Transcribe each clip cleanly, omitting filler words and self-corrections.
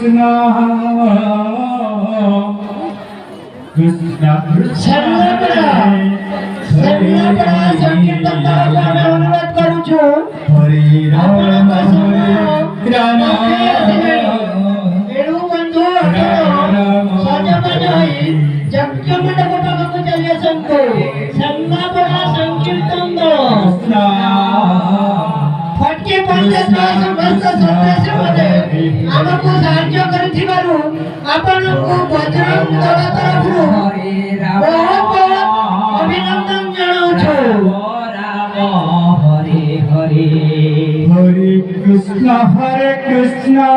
Krishna Krishna संकीर्तन अनुरोध करू છું Hare Rama Rama એનું બંધુ સજમનઈ જગજમન કોટક ચાલ્યા સંતો સન્માપડા સંકીર્તન Krishna ફટકે પંડિત સમસ્ત સંદેશमध्ये ଆମକୁ ସାହାଯ୍ୟ କରିଥିବାରୁ ଆପଣଙ୍କୁ ବଜରଙ୍ଗ ଦଳ ତରଫରୁ ବହୁତ ବହୁତ ଅଭିନନ୍ଦନ ଜଣାଉଛୁ Hare Krishna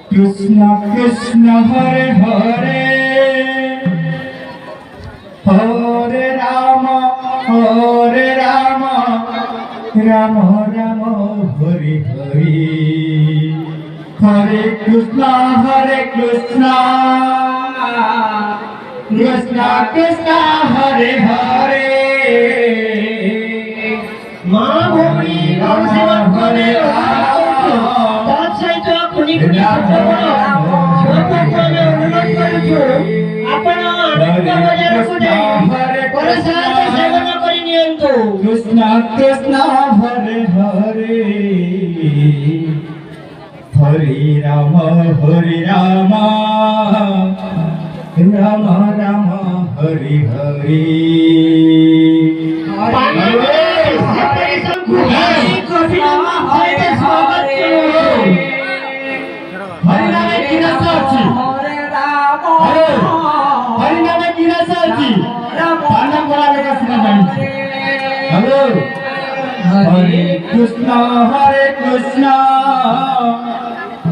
Krishna Krishna Hare Hare Hare Rama Rama Rama Hare Hare Hare Krishna Krishna Krishna Hare Hare मां भूमि गौ सेवा करे तत् सहित कुनी कुनी छोटपणे अनुरोध करू છું आपण आनंद बजारକୁ ଯାଇ प्रसाद सेवन କରି ନିଅନ୍ତୁ Krishna Krishna Hare Hare Hare Rama Rama Rama Hare Hare Krishna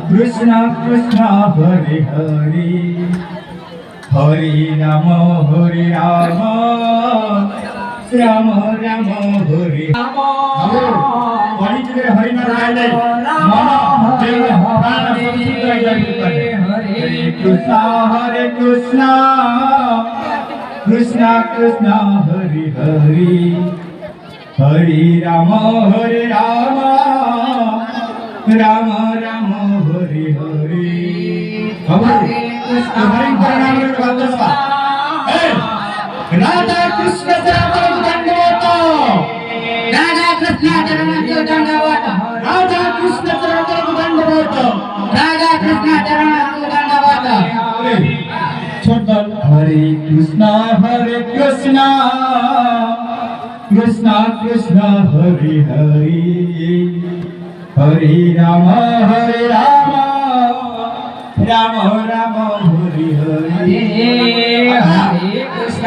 Krishna Krishna Hare Hare Hare Rama Rama Rama Hare Hare Hare Narayana Krishna Krishna Krishna Hare Hare Hare Rama Rama Rama Hare Hare Hare Krishna Radha Krishna Radha Krishna चरणांचे दंडवत Radha Krishna Radha Krishna चरणांचे दंडवत Hare Krishna Krishna Krishna Hare Hare Hare Rama Rama Rama Hare Hare हरे Krishna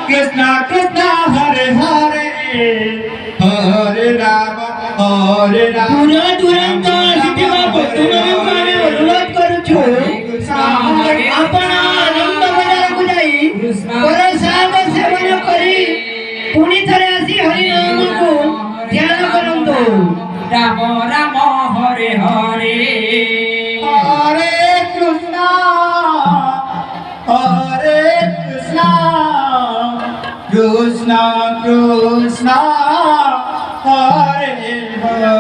Krishna Krishna Hare Hare Hare Rama तुरंत सिद्धीमा तुम्ही अनुरोध करू છું आपण आनंद बजारକୁ ଯାଇ प्रसाद seven କରି पुଣି ଥରେ ଆସି ହରି ନାମକୁ ଧ୍ୟାନ କରନ୍ତୁ Ram Ram Hare Hare Hare Krishna Krishna Krishna Hare Hare